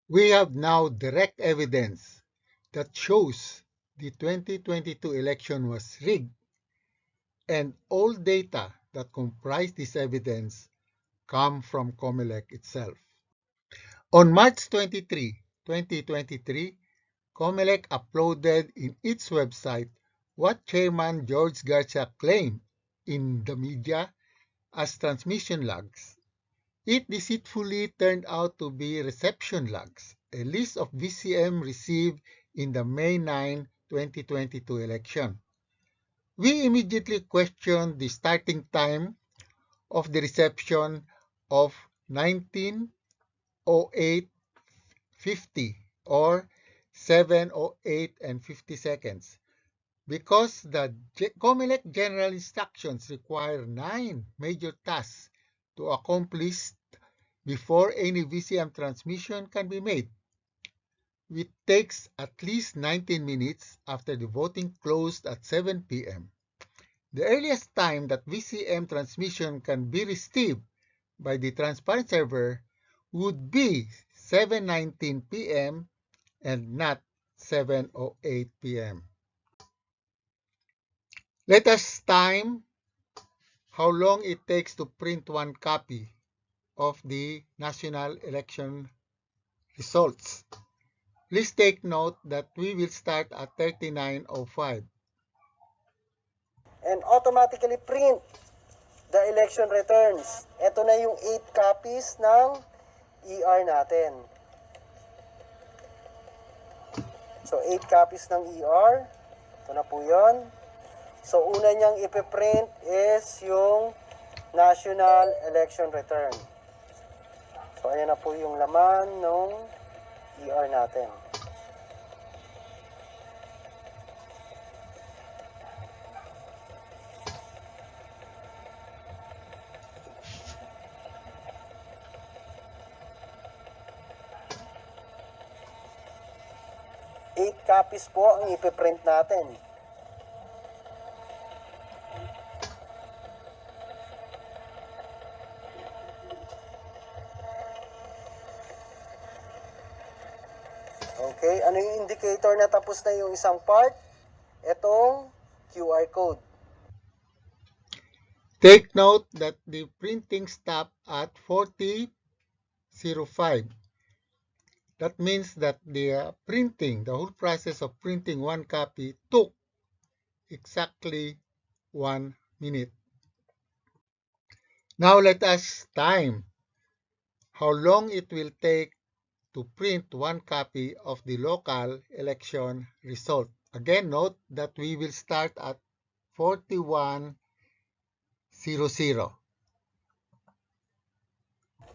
We have now direct evidence that shows the 2022 election was rigged, and all data that comprise this evidence come from COMELEC itself. On March 23, 2023, COMELEC uploaded in its website what Chairman George Garcia claimed in the media as transmission logs. It deceitfully turned out to be reception logs, a list of VCM received in the May 9, 2022 election. We immediately questioned the starting time of the reception of 19:08:50 or 7:08 and 50 seconds because the COMELEC general instructions require 9 major tasks to accomplish before any VCM transmission can be made. It takes at least 19 minutes after the voting closed at 7 p.m. The earliest time that VCM transmission can be received by the transparent server would be 7:19 p.m. and not 7:08 p.m. Let us time how long it takes to print one copy of the national election results. Please take note that we will start at 39:05. And automatically print the election returns. Ito na yung 8 copies ng ER natin. So 8 copies ng ER. Ito na po yun. So una niyang ipiprint is yung National Election Return. So ayan na po yung laman ng ER natin. Eight copies po ang ipiprint natin. Okay, ano yung indicator na tapos na yung isang part? Itong QR code. Take note that the printing stopped at 40:05. That means that the whole process of printing one copy took exactly 1 minute. Now let us time how long it will take to print one copy of the local election result. Again, note that we will start at 41:00.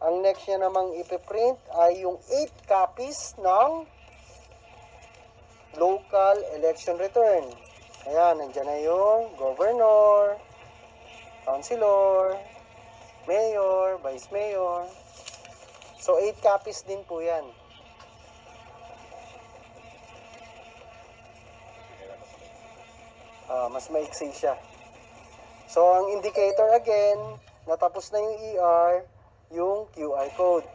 Ang next niya namang ipiprint ay yung 8 copies ng local election return. Ayan, nandiyan na yung governor, councilor, mayor, vice mayor. So 8 copies din po yan. Mas maiksi siya. So ang indicator again, natapos na yung ER, yung QR code.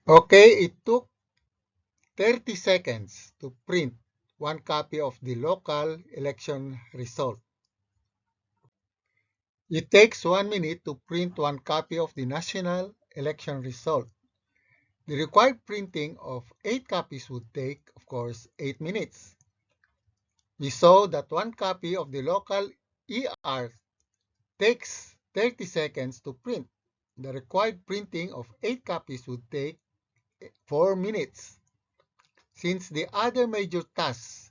Okay, it took 30 seconds to print one copy of the local election result. It takes 1 minute to print one copy of the national election result. The required printing of 8 copies would take, of course, 8 minutes. We saw that one copy of the local ER takes 30 seconds to print. The required printing of 8 copies would take 4 minutes. Since the other major tasks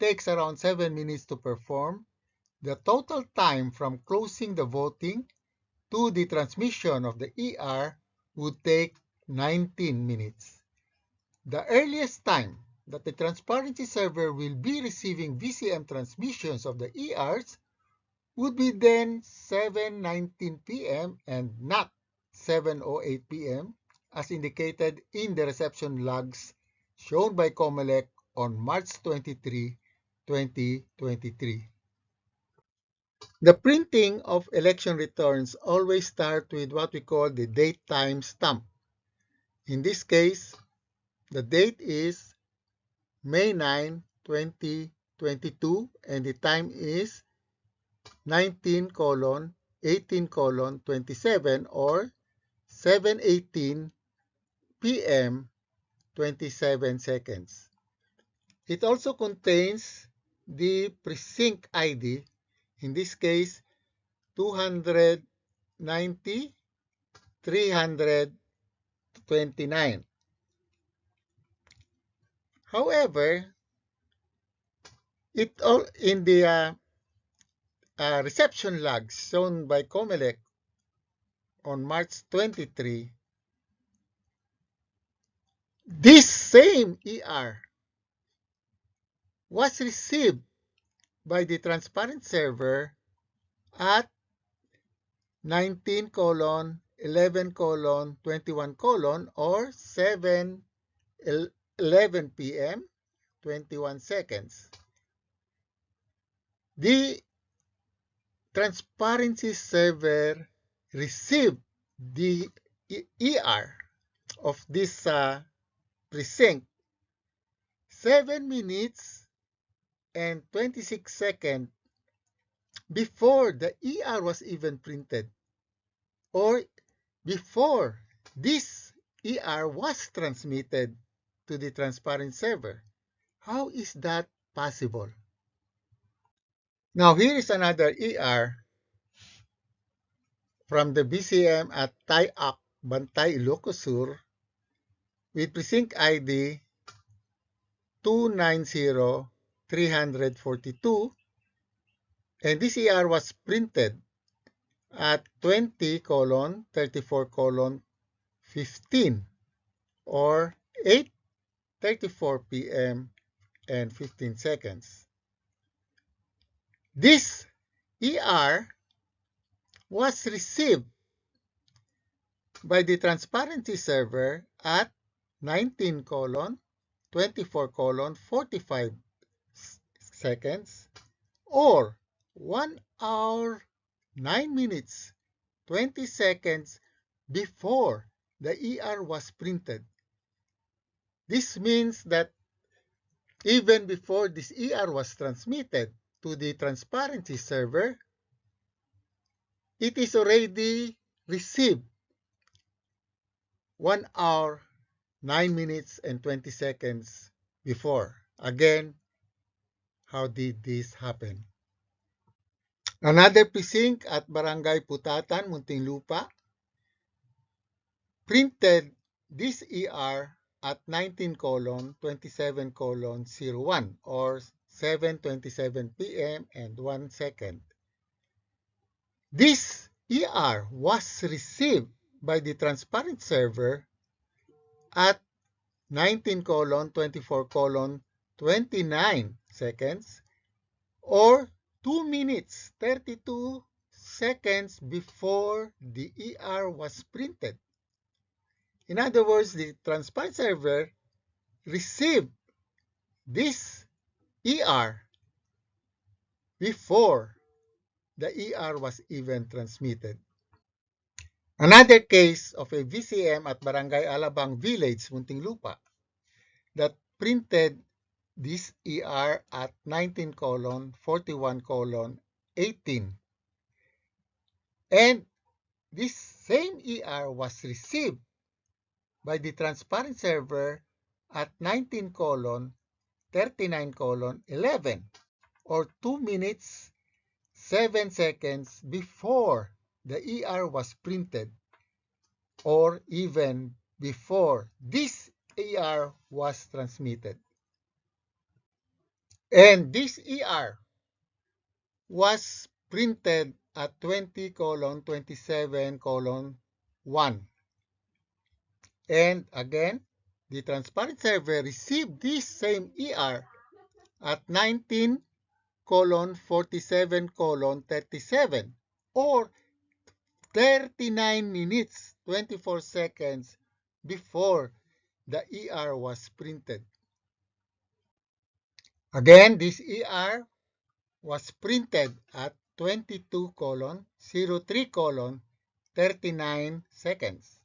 takes around 7 minutes to perform, the total time from closing the voting to the transmission of the ER would take 19 minutes. The earliest time that the transparency server will be receiving VCM transmissions of the ERs would be then 7:19 p.m. and not 7:08 p.m. as indicated in the reception logs shown by COMELEC on March 23, 2023. The printing of election returns always starts with what we call the date time stamp. In this case, the date is May 9, 2022, and the time is 19:18:27 or 7:18 p.m. 27 seconds. It also contains the precinct ID, in this case 290-329. However, in the reception logs shown by COMELEC on March 23, this same ER was received by the transparent server at 19:11:21 or 7:11 p.m. 21 seconds. The transparency server received the ER of this precinct 7 minutes and 26 seconds before the ER was even printed, or before this ER was transmitted to the transparent server. How is that possible? Now, here is another ER from the BCM at Tayac, Bantay, Ilocos Sur, with precinct ID 290-342, and this ER was printed at 20:34:15 or 8:34 p.m. and 15 seconds. This ER was received by the transparency server at 19:24:45 seconds or 1 hour 9 minutes 20 seconds before the ER was printed. This means that even before this ER was transmitted to the transparency server, it is already received 1 hour 9 minutes and 20 seconds before. Again, how did this happen? Another precinct at Barangay Putatan, Muntinlupa, printed this ER at 19:27:01 or 7:27 p.m. and 1 second. This ER was received by the transparent server at 19:24:29 seconds or 2 minutes 32 seconds before the ER was printed. In other words, the transparent server received this ER before the ER was even transmitted. Another case of a VCM at Barangay Alabang Village, Muntinlupa, that printed this ER at 19:41:18. And this same ER was received by the transparent server at 19:39:11 or 2 minutes 7 seconds before the ER was printed, or even before this ER was transmitted. And this ER was printed at 20:27:1. And again, the transparent server received this same ER at 19:47:37 or 39 minutes 24 seconds before the ER was printed. Again, this ER was printed at 22:03:39 seconds.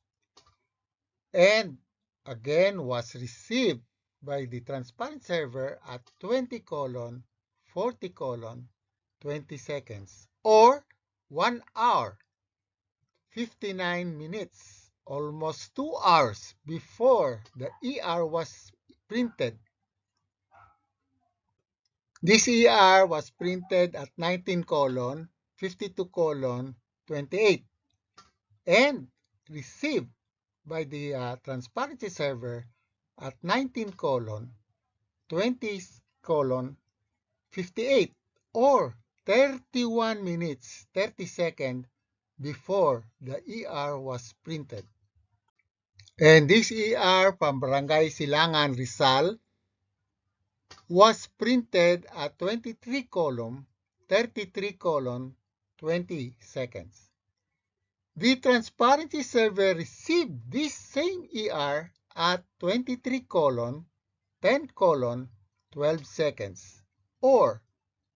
And again was received by the transparent server at 20:40:20 seconds, or 1 hour 59 minutes, almost 2 hours before the ER was printed. This ER was printed at 19:52:28 and received by the transparency server at 19:20:58, or 31 minutes 30 seconds before the ER was printed. And this ER from Barangay Silangan, Rizal was printed at 23 column 33:20 seconds. The transparency server received this same ER at 23:10:12 seconds, or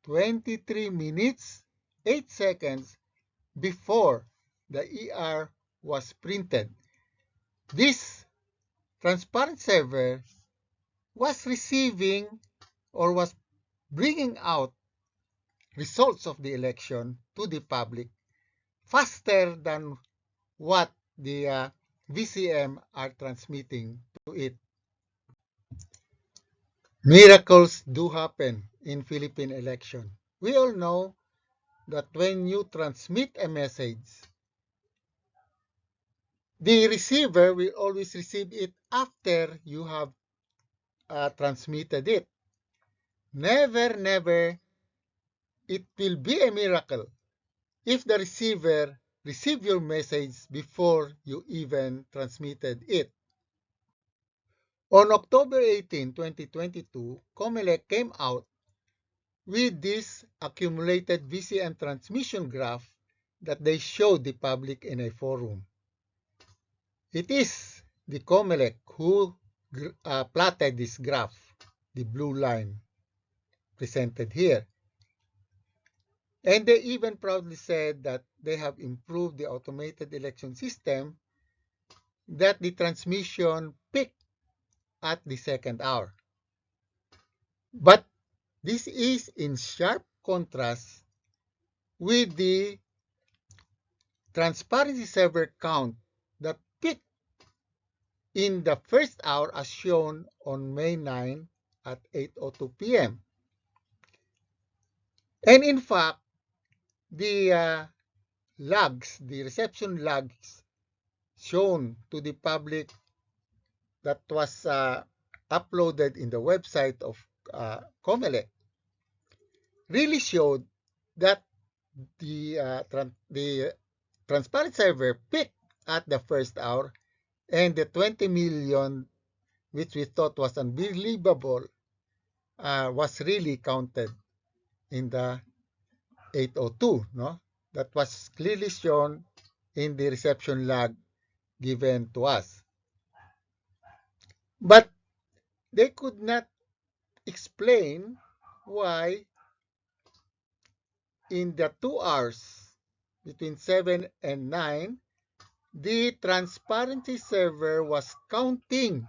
23 minutes 8 seconds before the ER was printed. This transparent server was receiving or was bringing out results of the election to the public faster than what the VCM are transmitting to it. Miracles do happen in Philippine election. We all know that when you transmit a message, the receiver will always receive it after you have transmitted it. Never, it will be a miracle if the receiver receive your message before you even transmitted it. On October 18, 2022, COMELEC came out with this accumulated VCM transmission graph that they showed the public in a forum. It is the COMELEC who plotted this graph, the blue line presented here. And they even proudly said that they have improved the automated election system, that the transmission peaked at the second hour. But this is in sharp contrast with the transparency server count that peaked in the first hour as shown on May 9 at 8:02 p.m. And in fact, the logs, the reception logs shown to the public that was uploaded in the website of COMELEC really showed that the transparent server peaked at the first hour, and the 20 million, which we thought was unbelievable, was really counted in the 8:02, no? That was clearly shown in the reception log given to us. But they could not explain why in the 2 hours between 7 and 9, the transparency server was counting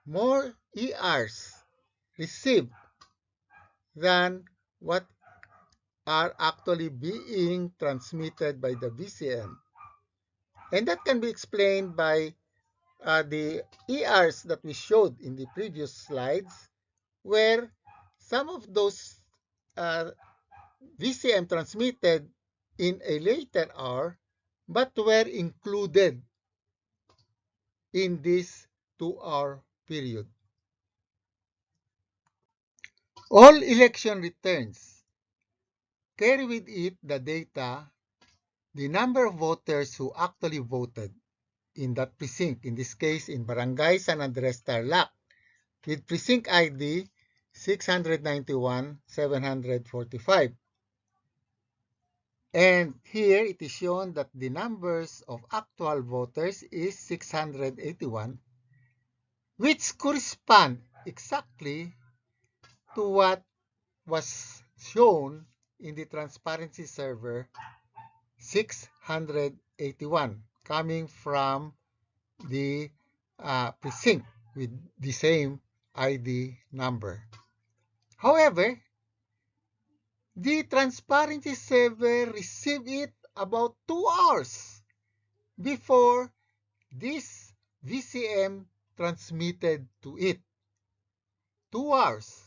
more ERs received than what are actually being transmitted by the VCM. And that can be explained by the ERs that we showed in the previous slides, where some of those VCM transmitted in a later hour but were included in this 2-hour period. All election returns carry with it the data, the number of voters who actually voted in that precinct, in this case in Barangay San Andres Tarlac, with precinct ID 691,745. And here it is shown that the numbers of actual voters is 681, which correspond exactly to what was shown in the transparency server, 681, coming from the precinct with the same ID number. However, the transparency server received it about 2 hours before this VCM transmitted to it. 2 hours.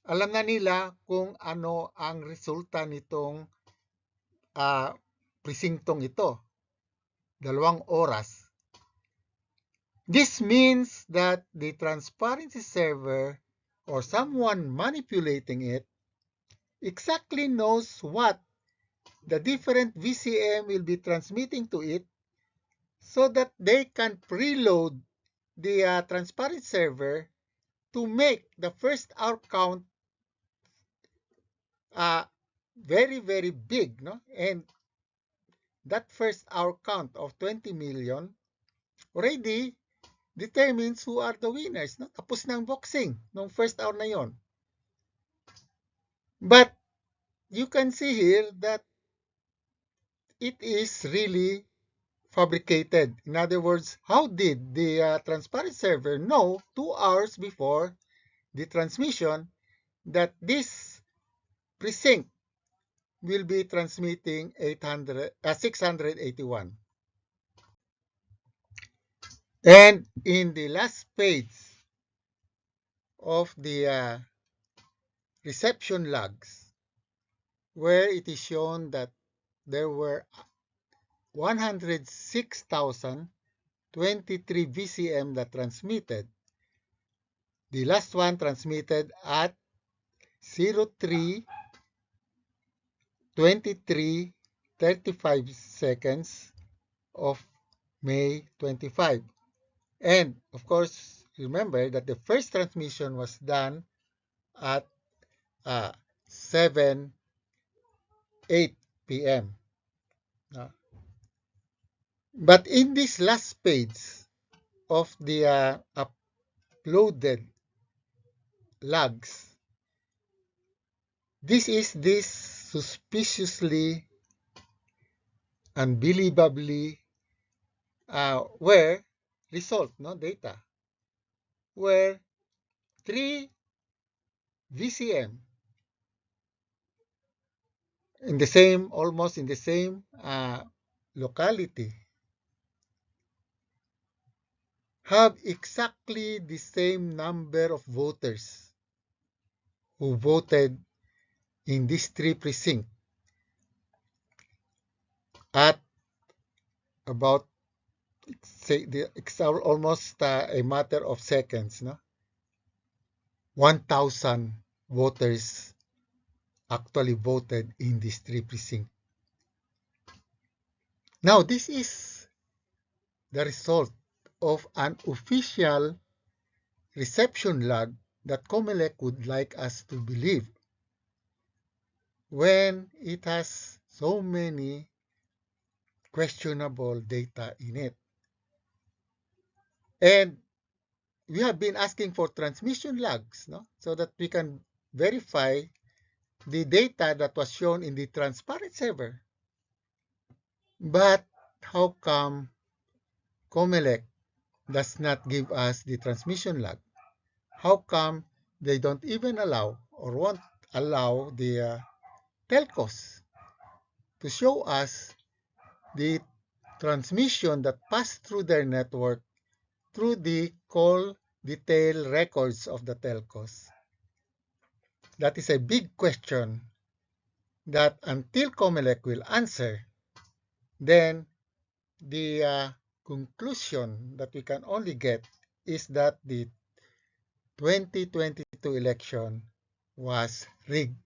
Alam na nila kung ano ang resulta nitong presintong ito. 2 oras. This means that the transparency server or someone manipulating it exactly knows what the different VCM will be transmitting to it so that they can preload the transparency server to make the first hour count very, very big, no? And that first hour count of 20 million already determines who are the winners, no? Tapos ng boxing nung first hour na yon. But you can see here that it is really fabricated. In other words, how did the transparency server know 2 hours before the transmission that this precinct will be transmitting 681? And in the last page of the reception logs, where it is shown that there were 106,023 VCM that transmitted. The last one transmitted at 03:23:35 seconds of May 25. And of course, remember that the first transmission was done at 7:08 p.m. But in this last page of the uploaded logs, this is this suspiciously, unbelievably, where result, no data, where 3 VCM in the same, almost in the same locality have exactly the same number of voters who voted in these 3 precincts at about, say, it's almost a matter of seconds, no? 1,000 voters actually voted in these 3 precincts. Now, this is the result of an official reception log that COMELEC would like us to believe when it has so many questionable data in it. And we have been asking for transmission logs, no? So that we can verify the data that was shown in the transparent server. But how come COMELEC does not give us the transmission log? How come they don't even allow or won't allow the telcos to show us the transmission that passed through their network through the call detail records of the telcos? That is a big question that until COMELEC will answer, then the conclusion that we can only get is that the 2022 election was rigged.